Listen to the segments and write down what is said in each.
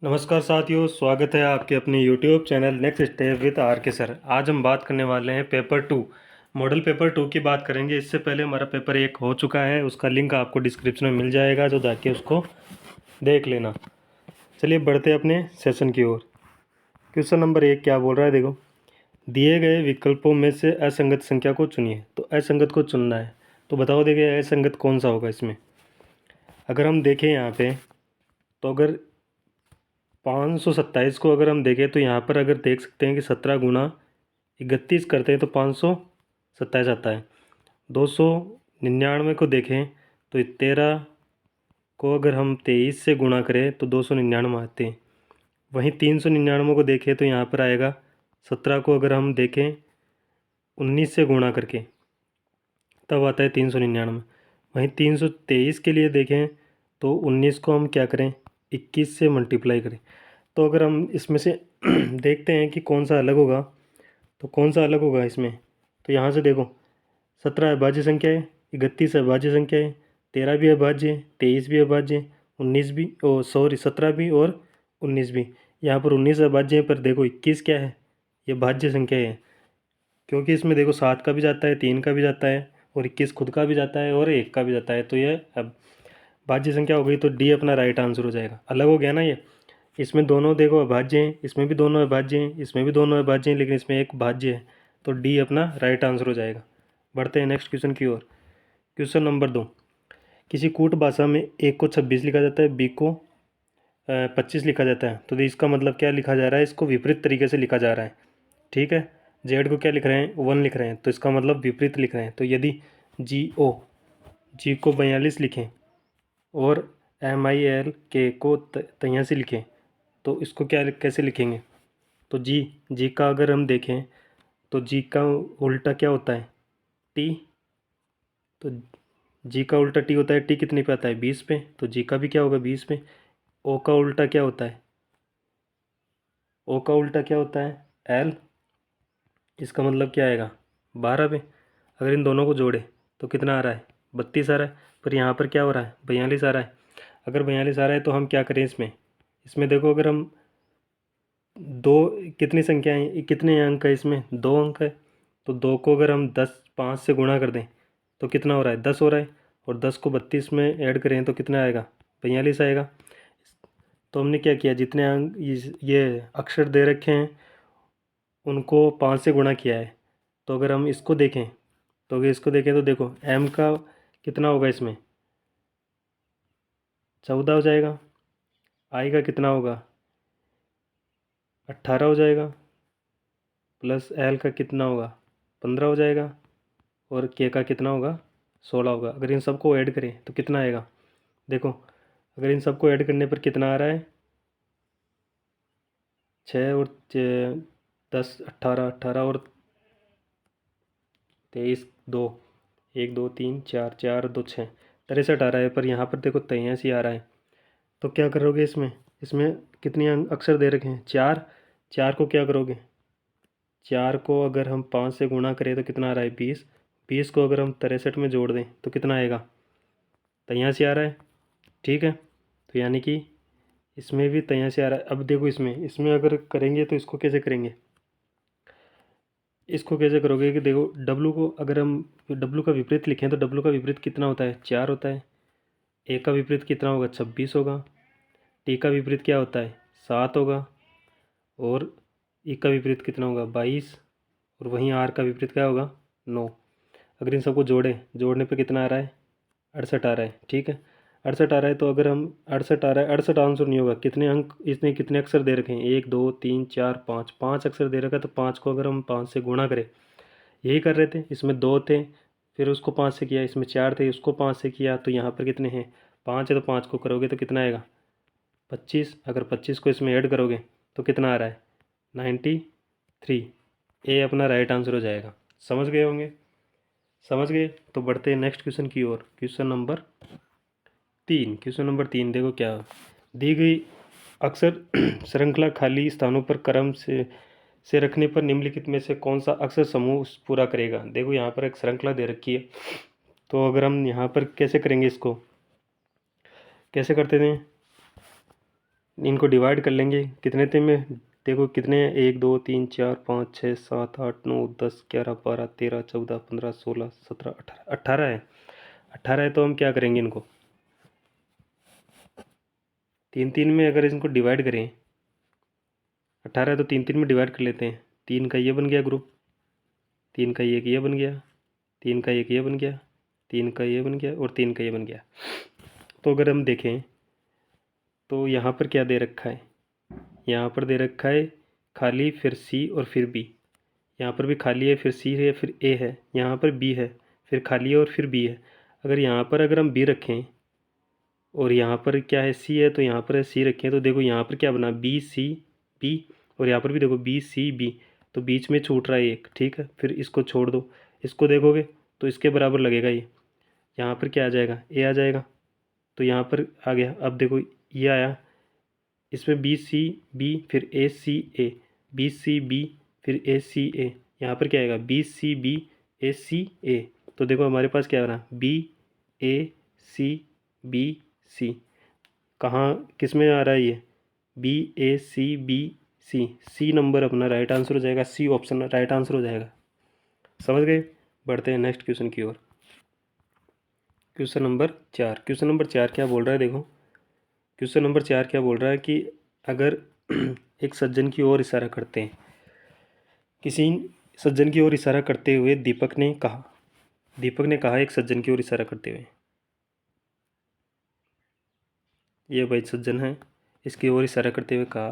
नमस्कार साथियों, स्वागत है आपके अपने YouTube channel next step with R K sir. आज हम बात करने वाले हैं पेपर 2 मॉडल पेपर 2 की बात करेंगे। इससे पहले हमारा पेपर 1 हो चुका है, उसका लिंक आपको डिस्क्रिप्शन में मिल जाएगा, जो जाके उसको देख लेना। चलिए बढ़ते हैं अपने सेशन की ओर। क्वेश्चन नंबर 1 क्या बोल रहा है, देखो। दिए गए विकल्पों में से असंगत संख्या को चुनिए। तो असंगत को चुनना है, तो बताओ देखिए असंगत कौन सा होगा इसमें। अगर हम देखें यहाँ पे, तो अगर 527 को अगर हम देखें तो यहाँ पर अगर देख सकते हैं कि 17 गुना 31 करते हैं तो 527 आता है। 299 को देखें तो 13 को अगर हम 23 से गुणा करें तो 299 आते हैं। वहीं 399 को देखें तो यहाँ पर आएगा 17 को अगर हम देखें 19 से गुणा करके तब आता है 399। वहीं 323 के लिए देखें तो 19 को हम क्या करें 21 से मल्टीप्लाई करें। तो अगर हम इसमें से देखते हैं कि कौन सा अलग होगा, तो कौन सा अलग होगा इसमें। तो यहाँ से देखो 17 अभाज्य संख्या है, 31 अभाज्य संख्या है, 13 भी अभाज्य है, 23 भी अभाज्य है, 19 भी 17 भी और 19 भी। यहाँ पर 19 अभाज्य है, पर देखो 21 क्या है, ये भाज्य संख्या है। क्योंकि इसमें देखो 7 का भी जाता है, 3 का भी जाता है और 21 खुद का भी जाता है और 1 का भी जाता है। तो ये अब भाज्य संख्या हो गई, तो डी अपना राइट आंसर हो जाएगा। अलग हो गया ना ये। इसमें दोनों देखो अभाज्य हैं, इसमें भी दोनों अभाज्य हैं, इसमें भी दोनों अभाज्य हैं, लेकिन इसमें एक भाज्य है। तो डी अपना राइट आंसर हो जाएगा। बढ़ते हैं नेक्स्ट क्वेश्चन की ओर। Question number 2। किसी कूट भाषा में ए को 26 लिखा जाता है, बी को 25 लिखा जाता है। तो इसका मतलब क्या लिखा जा रहा है, इसको विपरीत तरीके से लिखा जा रहा है। ठीक है, जेड को क्या लिख रहे हैं 1 लिख रहे हैं, तो इसका मतलब विपरीत लिख रहे हैं। तो यदि जी को 42 लिखें और MIL के को 83 लिखें तो इसको क्या कैसे लिखेंगे। तो जी का अगर हम देखें तो जी का उल्टा क्या होता है टी। तो जी का उल्टा टी होता है, टी कितने पे आता है 20 पे, तो जी का भी क्या होगा 20 पे। ओ का उल्टा क्या होता है, ओ का उल्टा क्या होता है एल, इसका मतलब क्या आएगा 12 पे। अगर इन दोनों को जोड़े तो कितना आ रहा है 32 आ रहा है, पर यहाँ पर क्या हो रहा है 42 आ रहा है। अगर 42 आ रहा है तो हम क्या करें इसमें। इसमें देखो अगर हम दो कितनी संख्याएं कितने अंक है, इसमें 2 अंक है। तो 2 को अगर हम 5 से गुणा कर दें तो कितना हो रहा है 10 हो रहा है, और 10 को 32 में ऐड करें तो कितना आएगा 42 आएगा। तो हमने क्या किया, जितने अंक ये अक्षर दे रखे हैं उनको 5 से गुणा किया है। तो अगर हम इसको देखें तो देखो एम का कितना होगा इसमें 14 हो जाएगा, आई का कितना होगा 18 हो जाएगा, प्लस एल का कितना होगा 15 हो जाएगा, और के का कितना होगा 16 होगा। अगर इन सबको ऐड करें तो कितना आएगा, देखो अगर इन सबको ऐड करने पर कितना आ रहा है 6 और 10 18 18 और 23 2 1 2 3 4 4 2 6 63 आ रहा है, पर यहाँ पर देखो 83 आ रहा है। तो क्या करोगे इसमें, इसमें कितने अक्षर दे रखे हैं 4, 4 को क्या करोगे 4 को अगर हम 5 से गुणा करें तो कितना आ रहा है 20, 20 को अगर हम 63 में जोड़ दें तो कितना आएगा 83 आ रहा है। ठीक है, तो यानी कि इसमें भी 83 आ रहा है। अब देखो इसमें इसमें अगर करेंगे तो इसको कैसे करेंगे, इसको कैसे करोगे कि देखो डब्लू को अगर हम डब्लू का विपरीत लिखें तो डब्लू का विपरीत कितना होता है 4 होता है। ए का विपरीत कितना होगा 26 होगा। टी का विपरीत क्या होता है 7 होगा, और ई का विपरीत कितना होगा 22, और वहीं आर का विपरीत क्या होगा 9। अगर इन सबको जोड़ने पे कितना आ रहा है 68 आ रहा है। ठीक है, 68 आ रहा है, तो अगर हम 68 आ रहा है, 68 आंसर नहीं होगा। कितने अंक इसने कितने अक्षर दे रखे हैं 1 2 3 4 5, 5 अक्षर दे रखा है। तो 5 को अगर हम 5 से गुणा करें, यही कर रहे थे, इसमें 2 थे फिर उसको 5 से किया, इसमें 4 थे उसको 5 से किया, तो यहाँ पर कितने हैं 5 है, तो 5 को करोगे तो कितना आएगा 25। अगर 25 को इसमें ऐड करोगे तो कितना आ रहा है 93। ए अपना राइट आंसर हो जाएगा। समझ गए होंगे, समझ गए। तो बढ़ते हैं नेक्स्ट क्वेश्चन की ओर। क्वेश्चन नंबर 3 देखो क्या दी गई अक्षर श्रृंखला खाली स्थानों पर क्रम से रखने पर निम्नलिखित में से कौन सा अक्षर समूह पूरा करेगा। देखो यहाँ पर एक श्रृंखला दे रखी है, तो अगर हम यहाँ पर कैसे करेंगे, इसको कैसे करते थे इनको डिवाइड कर लेंगे कितने थे में, देखो कितने हैं, 1 2 3 4 5 6 7 8 9 10 11 12 13 14 15 16 17 18 18 है। 18 है तो हम क्या करेंगे, इनको तीन तीन में अगर इनको डिवाइड करें, 18 है तो तीन तीन में डिवाइड कर लेते हैं। तीन का ये बन गया ग्रुप, तीन का एक ये बन गया, तीन का एक ये बन गया, तीन का ये बन गया और तीन का ये बन गया। तो अगर हम देखें तो यहाँ पर क्या दे रखा है, यहाँ पर दे रखा है खाली, फिर सी और फिर बी। यहाँ पर भी खाली है, फिर सी है, फिर ए है, यहाँ पर बी है, फिर खाली है और फिर बी है। अगर यहाँ पर अगर हम बी रखें और यहाँ पर क्या है सी है, तो यहाँ पर सी रखें, तो देखो यहाँ पर क्या बना, बी सी बी, और यहाँ पर भी देखो बी सी बी, तो बीच में छूट रहा है एक, ठीक है। फिर इसको छोड़ दो, इसको देखोगे तो इसके बराबर लगेगा ये, यहाँ पर क्या आ जाएगा, ए आ जाएगा, तो यहाँ पर आ गया। अब देखो ये आया, इसमें बी सी बी फिर ए सी ए, बी सी बी फिर ए सी ए, यहाँ पर क्या आएगा, बी सी बी ए सी ए। तो देखो हमारे पास क्या बना, बी ए सी बी सी। कहाँ किस में आ रहा है ये, B A C B C, C number अपना राइट आंसर हो जाएगा, सी ऑप्शन राइट आंसर हो जाएगा। समझ गए। बढ़ते हैं नेक्स्ट क्वेश्चन की ओर। क्वेश्चन नंबर 4, क्वेश्चन नंबर 4 क्या बोल रहा है, देखो क्वेश्चन नंबर 4 क्या बोल रहा है कि अगर एक सज्जन की ओर इशारा करते हैं, किसी सज्जन की ओर इशारा करते हुए दीपक ने कहा, दीपक ने कहा एक सज्जन की ओर इशारा करते हुए, ये भाई सज्जन है, इसकी ओर इशारा करते हुए कहा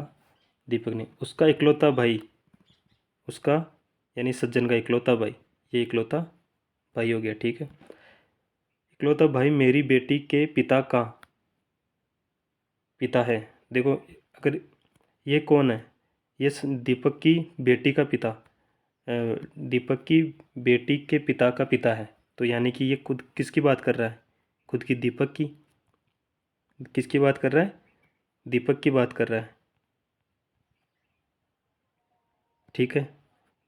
दीपक ने, उसका इकलौता भाई, उसका यानी सज्जन का इकलौता भाई, ये इकलौता भाई हो गया, ठीक है। इकलौता भाई मेरी बेटी के पिता का पिता है। देखो अगर ये कौन है, ये दीपक की बेटी का पिता, दीपक की बेटी के पिता का पिता है, तो यानी कि ये खुद किसकी बात कर रहा है, खुद की दीपक की, किसकी बात कर रहा है, दीपक की बात कर रहा है, ठीक है।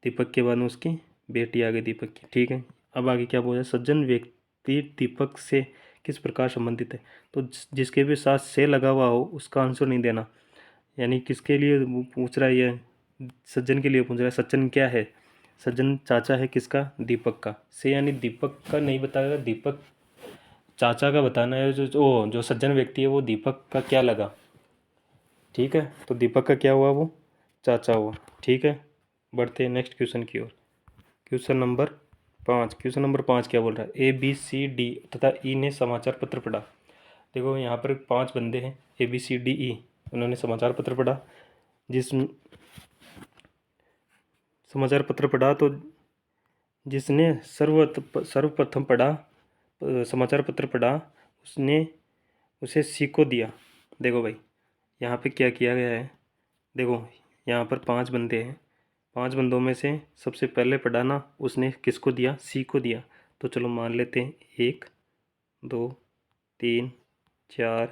दीपक के बाद में उसकी बेटी आ गई दीपक की, ठीक है। अब आगे क्या बोला, सज्जन व्यक्ति दीपक से किस प्रकार संबंधित है, तो जिसके भी साथ से लगा हुआ हो उसका आंसर नहीं देना, यानी किसके लिए वो पूछ रहा है, ये सज्जन के लिए पूछ रहा है। सज्जन क्या है, सज्जन चाचा है किसका, दीपक का, से यानी दीपक का नहीं बताएगा, दीपक चाचा का बताना है, जो सज्जन व्यक्ति है वो दीपक का क्या लगा, ठीक है। तो दीपक का क्या हुआ, वो चाचा हुआ, ठीक है। बढ़ते हैं नेक्स्ट क्वेश्चन की ओर। क्वेश्चन नंबर 5, क्वेश्चन नंबर 5 क्या बोल रहा है, ए बी सी डी तथा ई ने समाचार पत्र पढ़ा। देखो यहाँ पर 5 बंदे हैं, A B C D E, उन्होंने समाचार पत्र पढ़ा। जिस समाचार पत्र पढ़ा तो जिसने सर्वप्रथम पढ़ा, समाचार पत्र पढ़ा, उसने उसे सी को दिया। देखो भाई यहाँ पे क्या किया गया है, देखो यहाँ पर 5 बंदे हैं, 5 बंदों में से सबसे पहले पढ़ा ना, उसने किसको दिया, सी को दिया। तो चलो मान लेते हैं 1 2 3 4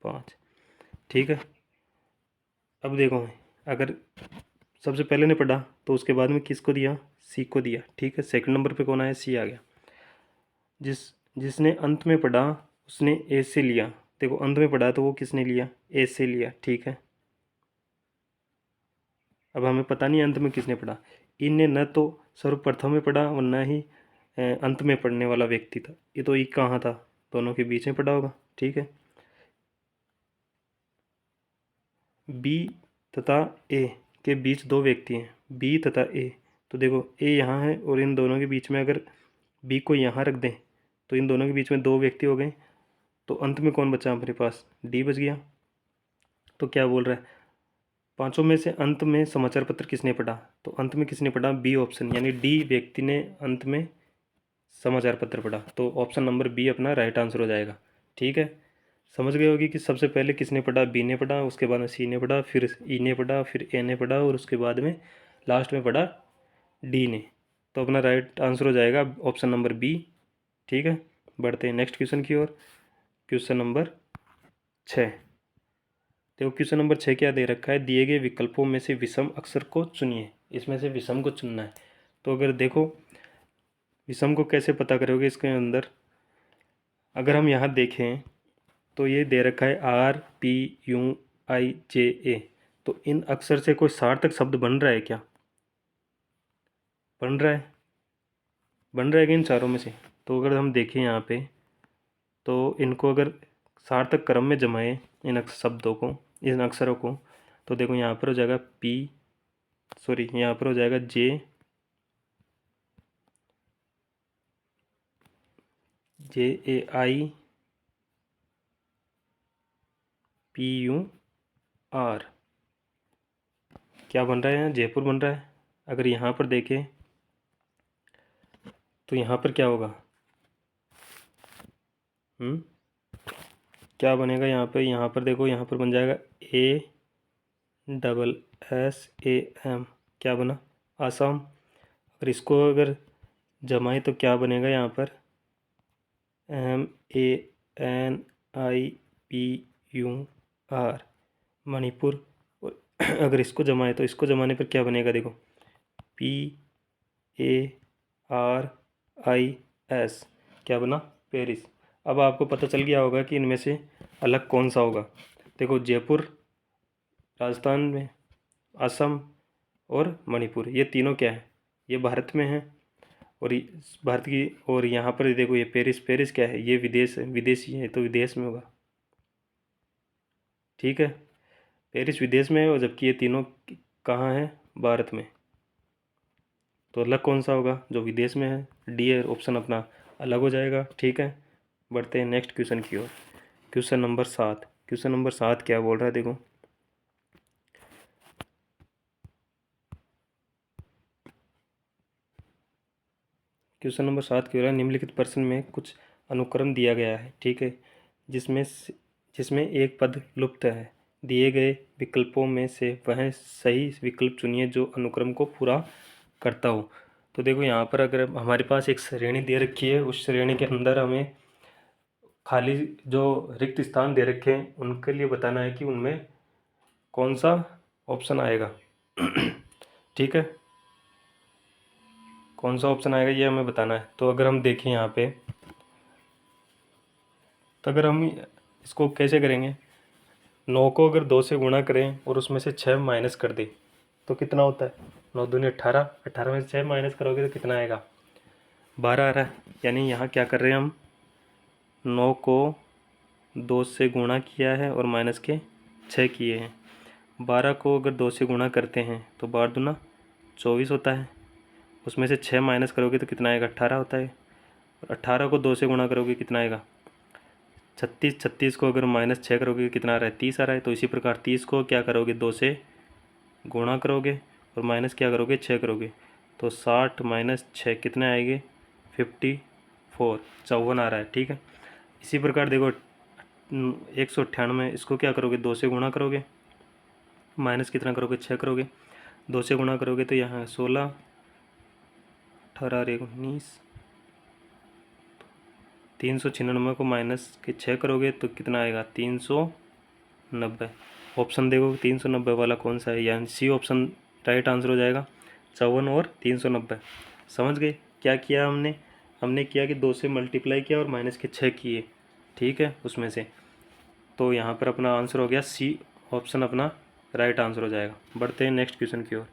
5, ठीक है। अब देखो अगर सबसे पहले ने पढ़ा तो उसके बाद में किसको दिया, सी को दिया, ठीक है। सेकंड नंबर पे कौन आया, सी आ गया। जिस जिसने अंत में पढ़ा उसने ए से लिया। देखो अंत में पढ़ा तो वो किसने लिया, ए से लिया, ठीक है। अब हमें पता नहीं अंत में किसने पढ़ा, इनने न तो सर्वप्रथम में पढ़ा और न ही अंत में पढ़ने वाला व्यक्ति था, ये तो ई कहाँ था, दोनों के बीच में पढ़ा होगा, ठीक है। बी तथा ए के बीच 2 व्यक्ति हैं, बी तथा ए, तो देखो ए यहाँ है और इन दोनों के बीच में अगर बी को यहाँ रख दें तो इन दोनों के बीच में 2 व्यक्ति हो गए, तो अंत में कौन बचा हमारे पास, डी बच गया। तो क्या बोल रहा है, पांचों में से अंत में समाचार पत्र किसने पढ़ा, तो अंत में किसने पढ़ा, बी ऑप्शन, यानी डी व्यक्ति ने अंत में समाचार पत्र पढ़ा, तो ऑप्शन नंबर बी अपना राइट आंसर हो जाएगा, ठीक है। समझ गए होगी कि सबसे पहले किसने पढ़ा, बी ने पढ़ा, उसके बाद में सी ने पढ़ा, फिर ई ने पढ़ा, फिर ए ने पढ़ा और उसके बाद में लास्ट में पढ़ा डी ने। तो अपना राइट आंसर हो जाएगा ऑप्शन नंबर बी, ठीक है। बढ़ते हैं नेक्स्ट क्वेश्चन की ओर। क्वेश्चन नंबर 6, देखो क्वेश्चन नंबर 6 क्या दे रखा है, दिए गए विकल्पों में से विषम अक्षर को चुनिए, इसमें से विषम को चुनना है। तो अगर देखो विषम को कैसे पता करोगे, इसके अंदर अगर हम यहाँ देखें तो ये दे रखा है आर पी यू IJA। तो इन अक्षर से कोई सार्थक शब्द बन रहा है क्या? बन रहा है? बन रहा है कि इन चारों में से? तो अगर हम देखें यहाँ पे, तो इनको अगर सार्थक क्रम में जमाएं, इन शब्दों को, इन अक्षरों को, तो देखो यहाँ पर हो जाएगा यहाँ पर हो जाएगा JAIPUR। क्या बन रहा है? यहाँ जयपुर बन रहा है। अगर यहाँ पर देखें तो यहाँ पर क्या होगा? क्या बनेगा यहाँ पे? यहाँ पर देखो, यहाँ पर बन जाएगा ASSAM। क्या बना? आसाम। अगर इसको अगर जमाएं तो क्या बनेगा यहाँ पर? MANIPUR, मणिपुर। और अगर इसको जमाएं तो इसको जमाने पर क्या बनेगा? देखो, PARIS। क्या बना? पेरिस। अब आपको पता चल गया होगा कि इनमें से अलग कौन सा होगा। देखो, जयपुर राजस्थान में, असम और मणिपुर, ये तीनों क्या है? ये भारत में है। और भारत की, और यहाँ पर देखो ये पेरिस। पेरिस क्या है? ये विदेश है, विदेशी है, तो विदेश में होगा। ठीक है, पेरिस विदेश में है, और जबकि ये तीनों कहाँ है? भारत में। तो अलग कौन सा होगा? जो विदेश में है। डी है ऑप्शन अपना अलग हो जाएगा। ठीक है, बढ़ते हैं नेक्स्ट क्वेश्चन की ओर। Question number 7। क्वेश्चन नंबर 7 क्या बोल रहा है? देखो, क्वेश्चन नंबर 7 क्या हो रहा है? निम्नलिखित प्रश्न में कुछ अनुक्रम दिया गया है, ठीक है, जिसमें एक पद लुप्त है। दिए गए विकल्पों में से वह सही विकल्प चुनिए जो अनुक्रम को पूरा करता हो। तो देखो, यहाँ पर अगर हमारे पास एक श्रेणी दे रखी है, उस श्रेणी के अंदर हमें खाली जो रिक्त स्थान दे रखे हैं उनके लिए बताना है कि उनमें कौन सा ऑप्शन आएगा। ठीक है, कौन सा ऑप्शन आएगा ये हमें बताना है। तो अगर हम देखें यहाँ पे, तो अगर हम इसको कैसे करेंगे? 9 को अगर 2 से गुणा करें और उसमें से 6 माइनस कर दें तो कितना होता है? 9 दूनी 18। 18 में से 6 माइनस करोगे तो कितना आएगा? 12 आ रहा है। यानी यहाँ क्या कर रहे हैं हम? 9 को 2 से गुणा किया है और माइनस के 6 किए हैं। 12 को अगर 2 से गुणा करते हैं तो 12 दूना 24 होता है। उसमें से 6 माइनस करोगे तो कितना आएगा? 18 होता है। और 18 को 2 से गुणा करोगे कितना आएगा? 36। 36 को अगर माइनस 6 करोगे कितना आ रहा है? 30 आ रहा है। तो इसी प्रकार 30 को क्या करोगे? 2 से गुणा करोगे और माइनस क्या करोगे? 6 करोगे। तो 60 माइनस 6 कितने आएंगे? 54, 54 आ रहा है। ठीक है, इसी प्रकार देखो 198, इसको क्या करोगे? 2 से गुणा करोगे, माइनस कितना करोगे? 6 करोगे। 2 से गुणा करोगे तो यहाँ 16, 18, 19, 396 को माइनस के 6 करोगे तो कितना आएगा? 390। ऑप्शन देखो 390 वाला कौन सा है? यानी सी ऑप्शन राइट आंसर हो जाएगा। 54 और 390। समझ गए क्या किया हमने? हमने किया कि 2 से मल्टीप्लाई किया और माइनस के 6 किए। ठीक है, उसमें से तो यहाँ पर अपना आंसर हो गया सी ऑप्शन अपना राइट आंसर हो जाएगा। बढ़ते हैं नेक्स्ट क्वेश्चन की ओर।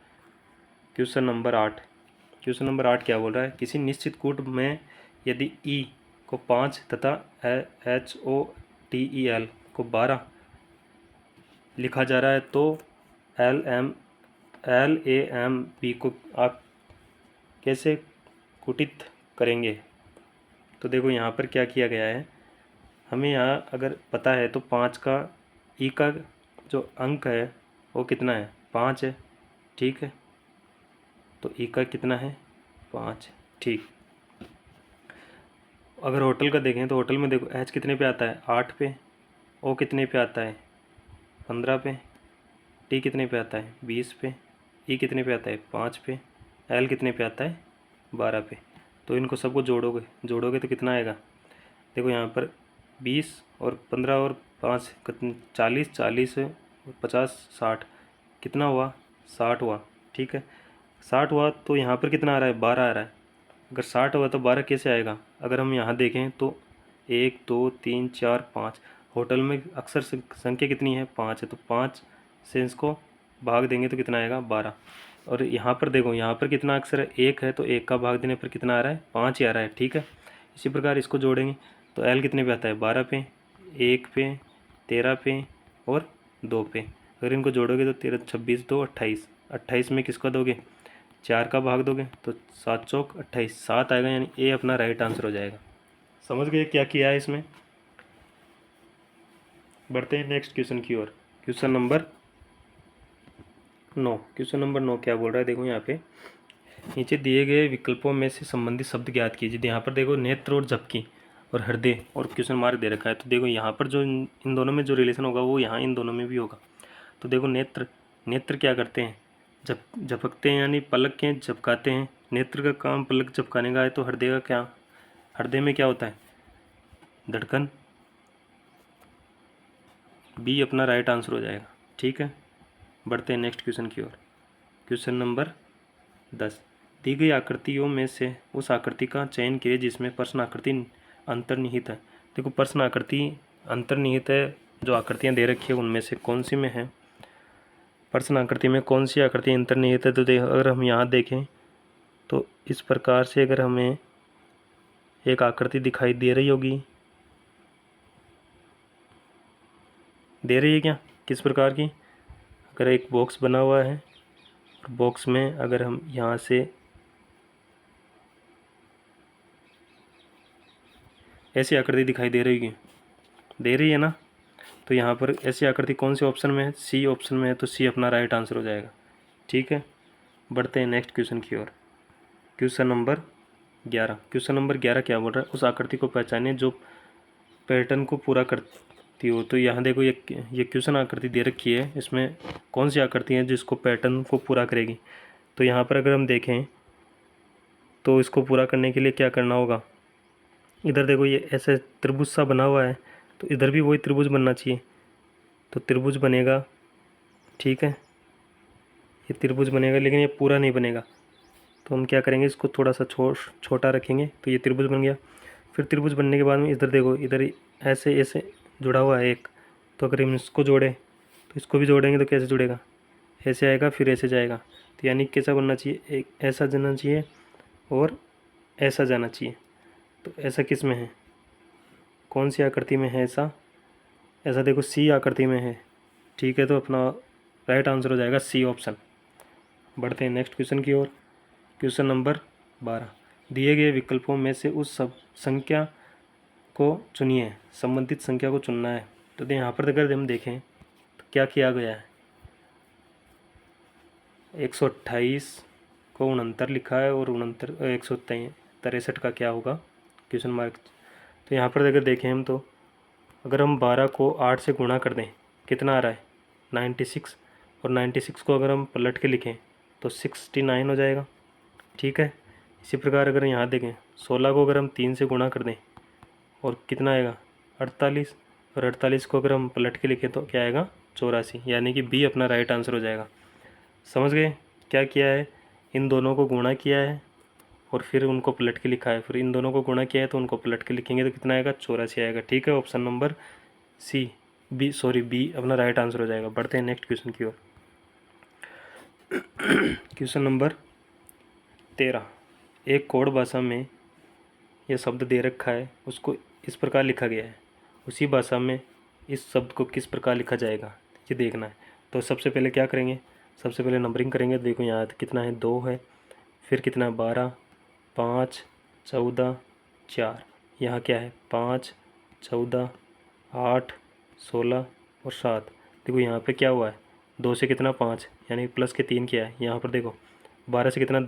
Question number 8। क्वेश्चन नंबर 8 क्या बोल रहा है? किसी निश्चित कूट में यदि ई को 5 तथा HOTEL को 12 लिखा जा रहा है तो LAMB को आप कैसे कुटित करेंगे? तो देखो, यहाँ पर क्या किया गया है, हमें यहाँ अगर पता है तो 5 का ई का जो अंक है वो कितना है? 5 है। ठीक है, तो ई का कितना है? 5। ठीक, अगर होटल का देखें तो होटल में देखो एच कितने पे आता है? 8 पे। ओ कितने पे आता है? 15 पे। टी कितने पे आता है? 20 पे। ई कितने पे आता है? 5 पे। एल कितने पे आता है? 12 पे। तो इनको सबको जोड़ोगे, जोड़ोगे तो कितना आएगा? देखो यहाँ पर 20 और 15 और 5 कितने? 40। 40 और 50 60, कितना हुआ? 60 हुआ। ठीक है, 60 हुआ तो यहाँ पर कितना आ रहा है? 12 आ रहा है। अगर 60 हुआ तो 12 कैसे आएगा? अगर हम यहाँ देखें तो 1 2 3 4 5, होटल में अक्सर संख्या कितनी है, 5 है, तो 5 से इसको भाग देंगे तो कितना आएगा, 12। और यहाँ पर देखो, यहाँ पर कितना अक्षर है, 1 है, तो 1 का भाग देने पर कितना आ रहा है, 5 ही आ रहा है। ठीक है, इसी प्रकार इसको जोड़ेंगे तो एल कितने पे आता है, 12 पे, 1 पे, 13 पे और 2 पे। अगर इनको जोड़ोगे तो 13, 26, 2, 28। 28 में किसका दोगे, 4 का भाग दोगे तो 7 चौक 28, 7 आएगा, यानी ए अपना राइट आंसर हो जाएगा। समझ गए क्या किया है इसमें। बढ़ते हैं नेक्स्ट क्वेश्चन की ओर। Question number 9। क्वेश्चन नंबर 9 क्या बोल रहा है, देखो यहाँ पे नीचे दिए गए विकल्पों में से संबंधित शब्द ज्ञात कीजिए। यहाँ पर देखो नेत्र और झपकी और हृदय और क्वेश्चन मार्क दे रखा है, तो देखो यहाँ पर जो इन दोनों में जो रिलेशन होगा वो यहाँ इन दोनों में भी होगा। तो देखो नेत्र क्या करते हैं, झपकते हैं, यानी पलक के झपकाते हैं। नेत्र का काम पलक झपकाने का है, तो हृदय का क्या, हृदय में क्या होता है, धड़कन। बी अपना राइट आंसर हो जाएगा। ठीक है, बढ़ते हैं नेक्स्ट क्वेश्चन की ओर। Question number 10। दी गई आकृतियों में से उस आकृति का चयन कीजिए जिसमें प्रश्न आकृति अंतर्निहित है। देखो प्रश्न आकृति अंतर्निहित है, जो आकृतियाँ दे रखी है उनमें से कौन सी में है, प्रश्न आकृति में कौन सी आकृति अंतर्निहित है। तो अगर हम यहाँ देखें तो इस प्रकार से अगर हमें एक आकृति दिखाई दे रही होगी, दे रही है क्या, किस प्रकार की, अगर एक बॉक्स बना हुआ है, बॉक्स में अगर हम यहाँ से ऐसी आकृति दिखाई दे रही है, दे रही है ना, तो यहाँ पर ऐसी आकृति कौन से ऑप्शन में है, सी ऑप्शन में है, तो सी अपना राइट आंसर हो जाएगा। ठीक है, बढ़ते हैं नेक्स्ट क्वेश्चन की ओर। Question number 11। क्वेश्चन नंबर 11 क्या बोल रहा है, उस आकृति को पहचानिए जो पैटर्न को पूरा करती हो। तो यहाँ देखो ये क्वेश्चन आकृति दे रखी है, इसमें कौन सी आकृति है जिसको पैटर्न को पूरा करेगी। तो यहाँ पर अगर हम देखें तो इसको पूरा करने के लिए क्या करना होगा, इधर देखो ये ऐसे त्रिभुज सा बना हुआ है, तो इधर भी वही त्रिभुज बनना चाहिए, तो त्रिभुज बनेगा। ठीक है, ये त्रिभुज बनेगा, लेकिन ये पूरा नहीं बनेगा, तो हम क्या करेंगे, इसको थोड़ा सा छोटा रखेंगे, तो ये त्रिभुज बन गया। फिर त्रिभुज बनने के बाद में इधर देखो, इधर ऐसे ऐसे जुड़ा हुआ है एक, तो अगर हम इसको जोड़ें तो इसको भी जोड़ेंगे तो कैसे जुड़ेगा, ऐसे आएगा फिर ऐसे जाएगा, तो यानी कैसा बनना चाहिए, एक ऐसा जाना चाहिए और ऐसा जाना चाहिए। तो ऐसा किस में है, कौन सी आकृति में है ऐसा, ऐसा देखो सी आकृति में है। ठीक है, तो अपना राइट आंसर हो जाएगा सी ऑप्शन। बढ़ते हैं नेक्स्ट क्वेश्चन की ओर। Question number 12। दिए गए विकल्पों में से उस सब संख्या को चुनिए, संबंधित संख्या को चुनना है। तो यहाँ पर अगर हम देखें तो क्या किया गया है, 128 को 69 लिखा है और 163 का क्या होगा, क्वेश्चन मार्क। तो यहाँ पर अगर देखें हम, तो अगर हम 12 को 8 से गुणा कर दें कितना आ रहा है, 96, और 96 को अगर हम पलट के लिखें तो 69 हो जाएगा। ठीक है, इसी प्रकार अगर यहाँ देखें 16 को अगर हम 3 से गुणा कर दें और कितना आएगा, 48, और 48 को अगर हम पलट के लिखें तो क्या आएगा, 84, यानी कि बी अपना राइट आंसर हो जाएगा। समझ गए क्या किया है, इन दोनों को गुणा किया है और फिर उनको पलट के लिखा है, फिर इन दोनों को गुणा किया है तो उनको पलट के लिखेंगे तो कितना आएगा, 84 आएगा। ठीक है, ऑप्शन नंबर बी अपना राइट आंसर हो जाएगा। बढ़ते हैं नेक्स्ट क्वेश्चन की ओर। Question number 13। एक कोड भाषा में यह शब्द दे रखा है, उसको इस प्रकार लिखा गया है, उसी भाषा में इस शब्द को किस प्रकार लिखा जाएगा ये देखना है। तो सबसे पहले क्या करेंगे, सबसे पहले नंबरिंग करेंगे। देखो यहाँ कितना है, 2 है, फिर कितना है, 12, 5, 14, 4, यहाँ क्या है, 5, 14, 8, 16 और 7। देखो यहाँ पे क्या हुआ है, 2 से कितना 5, यानी प्लस के 3 क्या है, यहाँ पर देखो 12 से कितना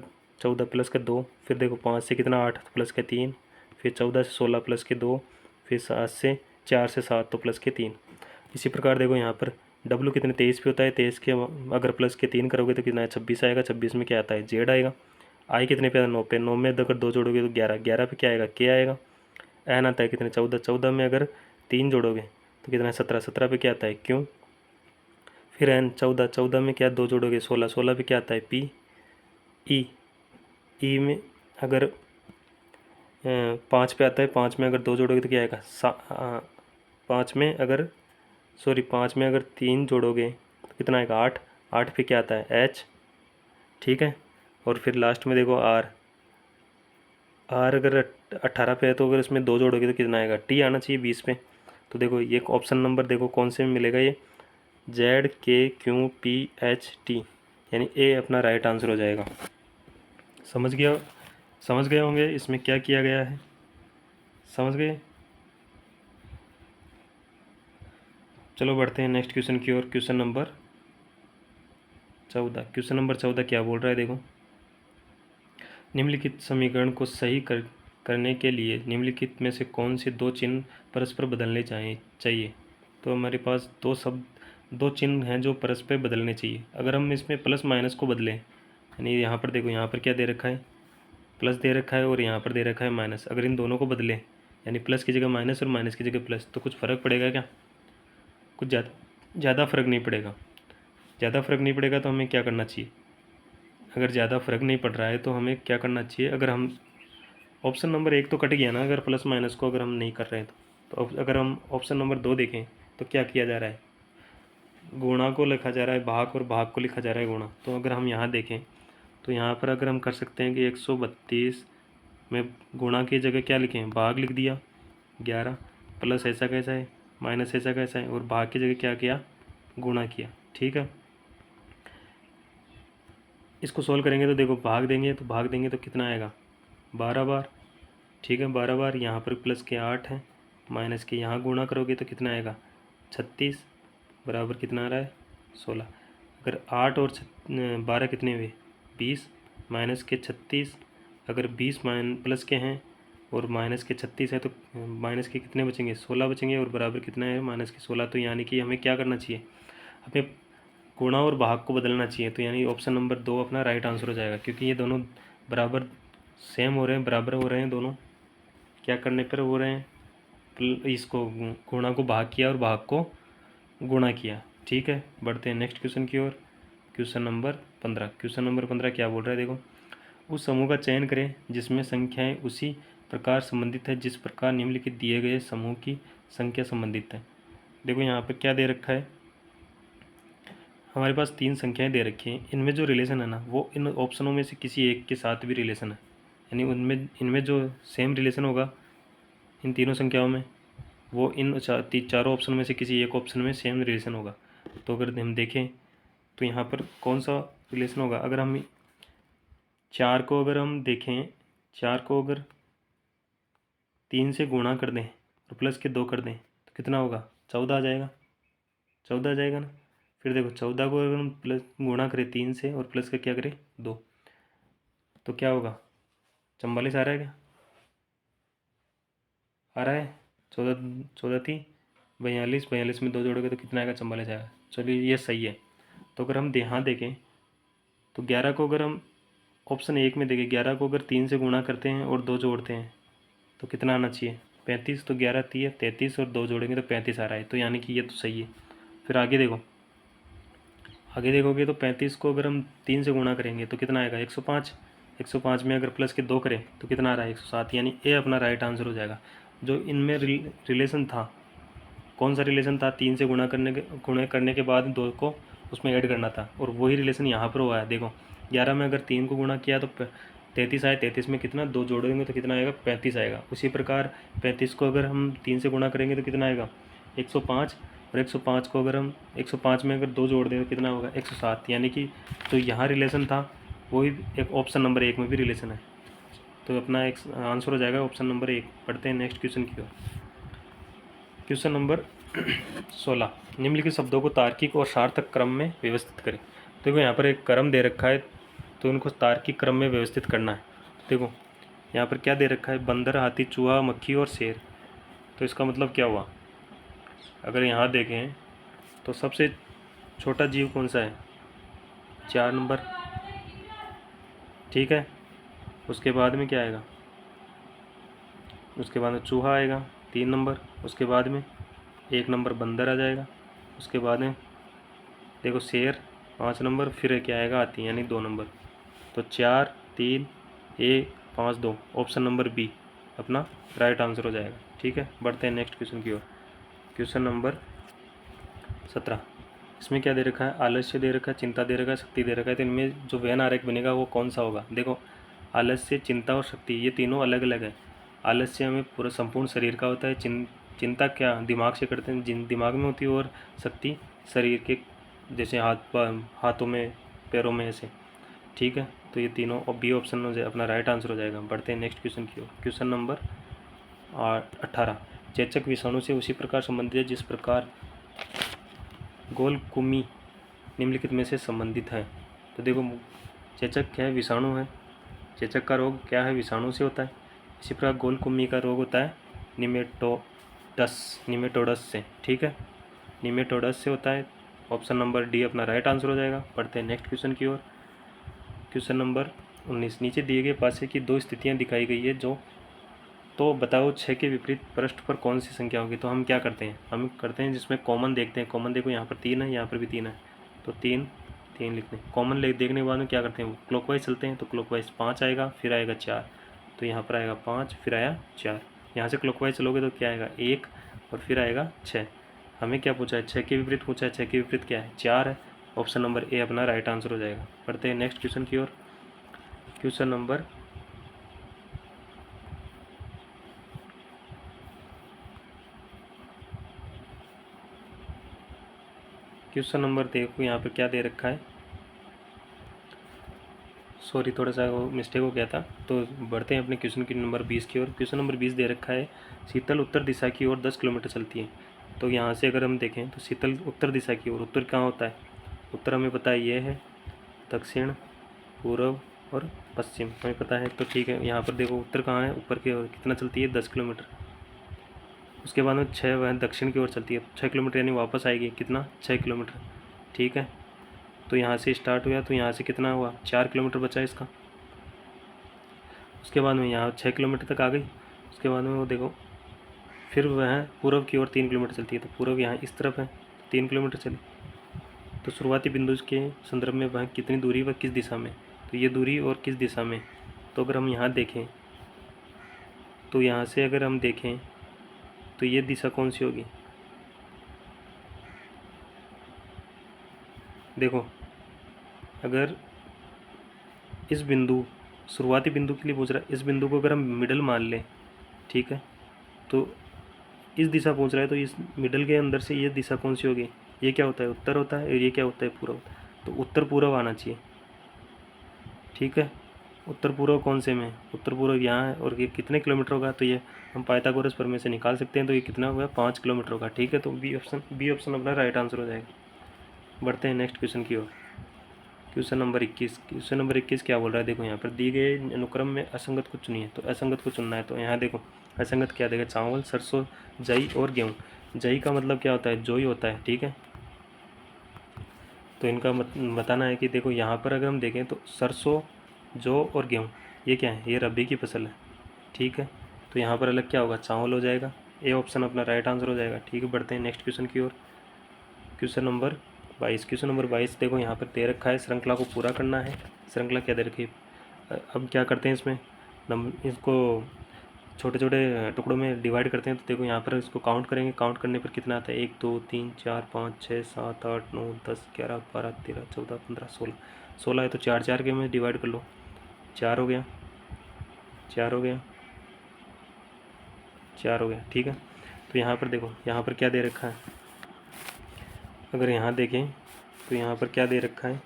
14 प्लस के 2, फिर देखो 5 से कितना 8 प्लस के 3, फिर 14 से 16 प्लस के 2, फिर 4 से 7 तो प्लस के 3। इसी प्रकार देखो यहाँ पर डब्लू कितने 23 पे होता है, 23 के अगर प्लस के 3 करोगे तो कितना है, 26 आएगा। 26 में क्या आता है, जेड आएगा। आई कितने पे आता है, 9 पे, 9 में अगर 2 जोड़ोगे तो 11, 11 पे क्या आएगा, के आएगा। एन आता है कितने, 14, 14 में अगर 3 जोड़ोगे तो कितना है, 17, 17 पे क्या आता है, क्यों। फिर एन 14, 14 में क्या 2 जोड़ोगे, 16, 16 पे क्या आता है, पी। ई में अगर 5 पे आता है, 5 में अगर 2 जोड़ोगे तो क्या आएगा, 5 में अगर 3 जोड़ोगे तो कितना आएगा 8। 8 पे क्या आता है h, ठीक है। और फिर लास्ट में देखो r अगर 18 पे है तो अगर इसमें 2 जोड़ोगे तो कितना आएगा t आना चाहिए 20 पे। तो देखो ये ऑप्शन नंबर देखो कौन से में मिलेगा, ये ZKQPHT, यानी ए अपना राइट आंसर हो जाएगा। समझ गए होंगे इसमें क्या किया गया है, समझ गए। चलो बढ़ते हैं नेक्स्ट क्वेश्चन की ओर। क्वेश्चन नंबर 14 क्या बोल रहा है देखो, निम्नलिखित समीकरण को सही करने के लिए निम्नलिखित में से कौन से 2 चिन्ह परस्पर बदलने चाहिए। तो हमारे पास दो चिन्ह हैं जो परस्पर बदलने चाहिए। अगर हम इसमें प्लस माइनस को बदलें, यानी यहाँ पर देखो, यहाँ पर क्या दे रखा है प्लस दे रखा है और यहाँ पर दे रखा है माइनस। अगर इन दोनों को बदलें, यानी प्लस की जगह माइनस और माइनस की जगह प्लस, तो कुछ फ़र्क पड़ेगा क्या? कुछ ज़्यादा फ़र्क नहीं पड़ेगा। ज़्यादा फ़र्क नहीं पड़ेगा तो हमें क्या करना चाहिए? अगर ज़्यादा फ़र्क नहीं पड़ रहा है तो हमें क्या करना चाहिए? अगर हम ऑप्शन नंबर 1 तो कट गया ना, अगर प्लस माइनस को अगर हम नहीं कर रहे हैं तो अगर हम ऑप्शन नंबर 2 देखें तो क्या किया जा रहा है, गुणा को लिखा जा रहा है भाग और भाग को लिखा जा रहा है गुणा। तो अगर हम यहाँ देखें तो यहाँ पर अगर हम कर सकते हैं कि 132 में गुणा की जगह क्या लिखें, भाग लिख दिया 11, प्लस ऐसा कैसा है, माइनस ऐसा कैसा है, और भाग की जगह क्या किया, गुणा किया, ठीक है। इसको सोल्व करेंगे तो देखो भाग देंगे तो कितना आएगा 12 बार, ठीक है। 12 बार, यहाँ पर प्लस के 8 हैं, माइनस के यहाँ गुणा करोगे तो कितना आएगा 36, बराबर कितना आ रहा है 16। अगर 8 और 12 कितने हुए 20, माइनस के 36, अगर 20 प्लस के हैं और माइनस के 36 है तो माइनस के कितने बचेंगे 16 बचेंगे, और बराबर कितना है माइनस के 16। तो यानी कि हमें क्या करना चाहिए, हमें गुणा और भाग को बदलना चाहिए। तो यानी ऑप्शन नंबर 2 अपना राइट आंसर हो जाएगा, क्योंकि ये दोनों बराबर सेम हो रहे हैं, बराबर हो रहे हैं दोनों। क्या करने पर हो रहे हैं, इसको गुणा को भाग किया और भाग को गुणा किया, ठीक है। बढ़ते हैं नेक्स्ट क्वेश्चन की ओर। क्वेश्चन नंबर 15 क्या बोल रहा है देखो, उस समूह का चयन करें जिसमें संख्याएं उसी प्रकार संबंधित है जिस प्रकार निम्नलिखित दिए गए समूह की संख्या संबंधित है। देखो यहाँ पर क्या दे रखा है, हमारे पास 3 संख्याएं दे रखी हैं, इनमें जो रिलेशन है ना वो इन ऑप्शनों में से किसी एक के साथ भी रिलेशन है, यानी इनमें जो सेम रिलेशन होगा इन तीनों संख्याओं में, वो इन चारों ऑप्शन में से किसी एक ऑप्शन में सेम रिलेशन होगा। तो अगर हम देखें तो यहाँ पर कौन सा रिलेशन होगा, अगर हम 4 को अगर हम देखें, 4 को अगर 3 से गुणा कर दें और प्लस के 2 कर दें तो कितना होगा 14 आ जाएगा, 14 आ जाएगा ना। फिर देखो 14 को अगर हम प्लस गुणा करें 3 से और प्लस का क्या करें 2, तो क्या होगा 44 आ रहा है क्या, आ रहा है। 14 थी 42 में 2 जोड़ोगे तो कितना आएगा 44 आएगा। चलिए ये सही है। तो अगर हम यहाँ देखें तो 11 को अगर हम ऑप्शन 1 में देखें, 11 को अगर 3 से गुणा करते हैं और 2 जोड़ते हैं तो कितना आना चाहिए 35। तो 11 3 33 और 2 जोड़ेंगे तो 35 आ रहा है, तो यानी कि ये तो सही है। फिर आगे देखोगे तो 35 को अगर हम 3 से गुणा करेंगे तो कितना आएगा 105। 105 में अगर प्लस के 2 करें तो कितना आ रहा है 107, यानी ए अपना राइट आंसर हो जाएगा। जो इनमें रिलेशन था, कौन सा रिलेशन था, 3 से गुणा करने के बाद 2 को उसमें ऐड करना था, और वही रिलेशन यहाँ पर हुआ है। देखो 11 में अगर 3 को गुणा किया तो 33 आए, 33 में कितना 2 जोड़ेंगे तो कितना आएगा 35 आएगा। उसी प्रकार 35 को अगर हम 3 से गुणा करेंगे तो कितना आएगा 105, और 105 को अगर हम 105 में अगर 2 जोड़ दें तो कितना होगा 107, यानी कि जो यहाँ रिलेशन था वही एक ऑप्शन नंबर 1 में भी रिलेशन है। तो अपना एक आंसर हो जाएगा ऑप्शन नंबर 1। पढ़ते हैं नेक्स्ट क्वेश्चन की ओर। क्वेश्चन नंबर 16, निम्नलिखित शब्दों को तार्किक और सार्थक क्रम में व्यवस्थित करें। देखो यहाँ पर एक क्रम दे रखा है तो इनको तार्किक क्रम में व्यवस्थित करना है। देखो यहाँ पर क्या दे रखा है, बंदर, हाथी, चूहा, मक्खी और शेर। तो इसका मतलब क्या हुआ, अगर यहाँ देखें तो सबसे छोटा जीव कौन सा है 4 नंबर, ठीक है। उसके बाद में क्या आएगा, उसके बाद में चूहा आएगा 3 नंबर, उसके बाद में 1 नंबर बंदर आ जाएगा, उसके बाद में देखो शेर 5 नंबर, फिर क्या आएगा हाथी यानी 2 नंबर। तो 4 3 1 5 2, ऑप्शन नंबर बी अपना राइट आंसर हो जाएगा, ठीक है। बढ़ते हैं नेक्स्ट क्वेश्चन की ओर। क्वेश्चन नंबर 17, इसमें क्या दे रखा है, आलस्य दे रखा है, चिंता दे रखा है, शक्ति दे रखा है। तो इनमें जो वेन आरेख बनेगा वो कौन सा होगा। देखो आलस्य, चिंता और शक्ति ये तीनों अलग अलग है। आलस्य में पूरा संपूर्ण शरीर का होता है, चिंता क्या दिमाग से करते हैं, जिन दिमाग में होती है, और शक्ति शरीर के जैसे हाथों में, पैरों में ऐसे। ठीक है, तो ये तीनों और बी ऑप्शन हो जाए अपना राइट आंसर हो जाएगा। बढ़ते हैं नेक्स्ट क्वेश्चन की ओर। क्वेश्चन नंबर 18, चेचक विषाणु से उसी प्रकार संबंधित है जिस प्रकार गोलकुमी निम्नलिखित में से संबंधित है। तो देखो चेचक क्या है, विषाणु है। चेचक का रोग क्या है, विषाणु से होता है। इसी प्रकार गोलकुमी का रोग होता है निमेटोडस से। ठीक है, निमेटोडस से होता है। ऑप्शन नंबर डी अपना राइट आंसर हो जाएगा। पढ़ते हैं नेक्स्ट क्वेश्चन की ओर। क्वेश्चन नंबर 19, नीचे दिए गए पासे की दो स्थितियां दिखाई गई है जो, तो बताओ 6 के विपरीत पृष्ठ पर कौन सी संख्या होगी। तो हम क्या करते हैं, हम करते हैं जिसमें कॉमन देखते हैं। कॉमन देखो यहाँ पर 3 है, यहाँ पर भी 3 है, तो 3 3 लिखते हैं। कॉमन देखने के बाद में क्या करते हैं, क्लॉकवाइज चलते हैं। तो क्लॉकवाइज 5 आएगा, फिर आएगा 4, तो यहाँ पर आएगा 5, फिर आया 4। यहाँ से क्लॉकवाइज चलोगे तो क्या आएगा 1, और फिर आएगा 6। हमें क्या पूछा है, 6 के विपरीत पूछा है। 6 के विपरीत क्या है, 4 है। ऑप्शन नंबर ए अपना राइट आंसर हो जाएगा। पढ़ते हैं नेक्स्ट क्वेश्चन की ओर। क्वेश्चन नंबर देखो यहाँ पर क्या दे रखा है, सॉरी थोड़ा सा वो मिस्टेक हो गया था। तो बढ़ते हैं अपने क्वेश्चन की नंबर 20 की ओर। क्वेश्चन नंबर 20 दे रखा है, शीतल उत्तर दिशा की ओर 10 किलोमीटर चलती है। तो यहाँ से अगर हम देखें तो शीतल उत्तर दिशा की ओर, उत्तर कहाँ होता है, उत्तर हमें पता है ये है, दक्षिण, पूर्व और पश्चिम हमें पता है। तो ठीक है, यहाँ पर देखो उत्तर कहाँ है, ऊपर की ओर कितना चलती है, 10 किलोमीटर। उसके बाद में 6 वह दक्षिण की ओर चलती है, 6 किलोमीटर, यानी वापस आएगी कितना, 6 किलोमीटर। ठीक है, तो यहाँ से स्टार्ट हुआ, तो यहाँ से कितना हुआ, 4 किलोमीटर बचा इसका। उसके बाद में यहाँ 6 किलोमीटर तक आ गई। उसके बाद में वो देखो फिर वह पूर्व की ओर 3 किलोमीटर चलती है। तो पूर्व यहाँ इस तरफ है, 3 किलोमीटर चली। तो शुरुआती बिंदु के संदर्भ में वह कितनी दूरी व किस दिशा में, तो ये दूरी और किस दिशा में। तो अगर हम यहाँ देखें, तो यहाँ से अगर हम देखें तो ये दिशा कौन सी होगी, देखो अगर इस बिंदु, शुरुआती बिंदु के लिए पूछ रहा है, इस बिंदु को अगर हम मिडल मान लें, ठीक है, तो इस दिशा पूछ रहा है, तो इस मिडल के अंदर से ये दिशा कौन सी होगी, ये क्या होता है, उत्तर होता है, और ये क्या होता है, पूर्व होता है। तो उत्तर पूर्व आना चाहिए। ठीक है, उत्तर पूर्व कौन से में, उत्तर पूर्व यहाँ है, और ये कितने किलोमीटर होगा, तो ये हम पाइथागोरस प्रमेय से निकाल सकते हैं। तो ये कितना होगा, 5 किलोमीटर होगा। ठीक है, तो बी ऑप्शन अपना राइट आंसर हो जाएगा। बढ़ते हैं नेक्स्ट क्वेश्चन की ओर। Question number 21। क्वेश्चन नंबर 21 क्या बोल रहा है, देखो यहाँ पर दिए गए अनुक्रम में असंगत को चुनिए। तो असंगत को चुनना है, तो यहाँ देखो असंगत क्या देगा, चावल, सरसों, जई और गेहूँ। जई का मतलब क्या होता है, जौ ही होता है। ठीक है, तो इनका बताना है कि देखो यहाँ पर अगर हम देखें तो सरसों, जौ और गेहूँ ये क्या है, ये रबी की फसल है। ठीक है, तो यहाँ पर अलग क्या होगा, चावल हो जाएगा। ए ऑप्शन अपना राइट आंसर हो जाएगा। ठीक है, बढ़ते हैं नेक्स्ट क्वेश्चन की ओर। Question number 22। क्वेश्चन नंबर 22 देखो यहाँ पर दे रखा है, श्रृंखला को पूरा करना है। श्रृंखला क्या दे रखी है, अब क्या करते हैं इसमें, इसको छोटे छोटे टुकड़ों में डिवाइड करते हैं। तो देखो यहाँ पर इसको काउंट करेंगे, काउंट करने पर कितना आता है, 1 2 3 4 5 6 7 8 9 10 11 12 13 14 15 16। 16 है, तो 4 4 के में डिवाइड कर लो, 4 हो गया, 4 हो गया, 4 हो गया। ठीक है, तो यहाँ पर देखो यहाँ पर क्या दे रखा है, अगर यहाँ देखें तो यहाँ पर क्या दे रखा है,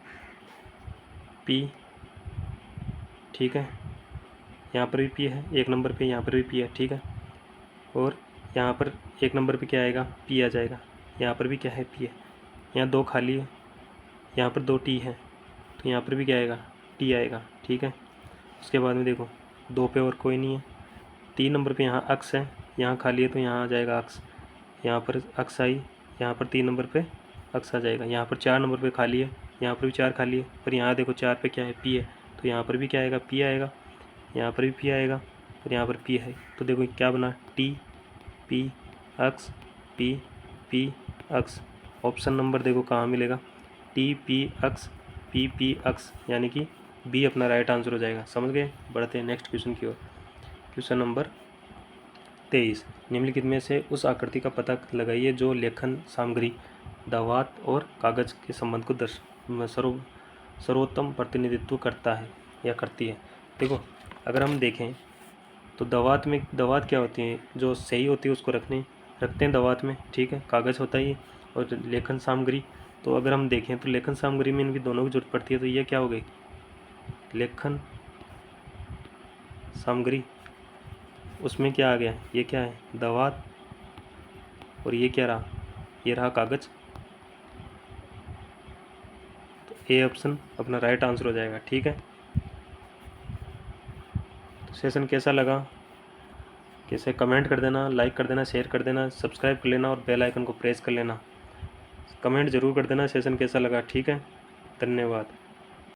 P। ठीक है, यहाँ पर भी P है, 1 नंबर पे यहाँ पर भी P है। ठीक है, और यहाँ पर 1 नंबर पे क्या आएगा, P आ जाएगा। यहाँ पर भी क्या है, P है। यहाँ 2 खाली है, यहाँ पर 2 T है, तो यहाँ पर भी क्या आएगा, T आएगा। ठीक है, उसके बाद में देखो 2 पे और कोई नहीं है। 3 नंबर पे यहाँ अक्स है, यहाँ खाली है, तो यहाँ आ जाएगा अक्स। यहाँ पर अक्स आई, यहाँ पर 3 नंबर पे अक्स आ जाएगा। यहाँ पर 4 नंबर पे खाली है, यहाँ पर भी 4 खाली है, पर यहाँ देखो 4 पे क्या है, P है, तो यहाँ पर भी क्या आएगा, P आएगा। यहाँ पर भी P आएगा, और यहाँ पर P है। तो देखो क्या बना, T P अक्स P P अक्स। ऑप्शन नंबर देखो कहाँ मिलेगा, T P अक्स P P अक्स, यानी कि B अपना राइट आंसर हो जाएगा। समझ गए, बढ़ते हैं नेक्स्ट क्वेश्चन की ओर। क्वेश्चन नंबर 23 निम्नलिखित में से उस आकृति का पता लगाइए जो लेखन सामग्री दावात और कागज़ के संबंध को सर्वोत्तम प्रतिनिधित्व करता है या करती है। देखो, अगर हम देखें तो दवात क्या होती है, जो सही होती है उसको रखते हैं दवात में, ठीक है, कागज़ होता है ये। और लेखन सामग्री, तो अगर हम देखें तो लेखन सामग्री में इनकी दोनों की जरूरत पड़ती है, तो ये क्या हो गई, लेखन सामग्री। उसमें क्या आ गया, ये क्या है, दवात, और ये क्या रहा, ये रहा कागज़। तो ए ऑप्शन अपना राइट आंसर हो जाएगा, ठीक है। तो सेशन कैसा लगा, कैसे कमेंट कर देना, लाइक कर देना, शेयर कर देना, सब्सक्राइब कर लेना और बेल आइकन को प्रेस कर लेना। कमेंट ज़रूर कर देना सेशन कैसा लगा, ठीक है। धन्यवाद।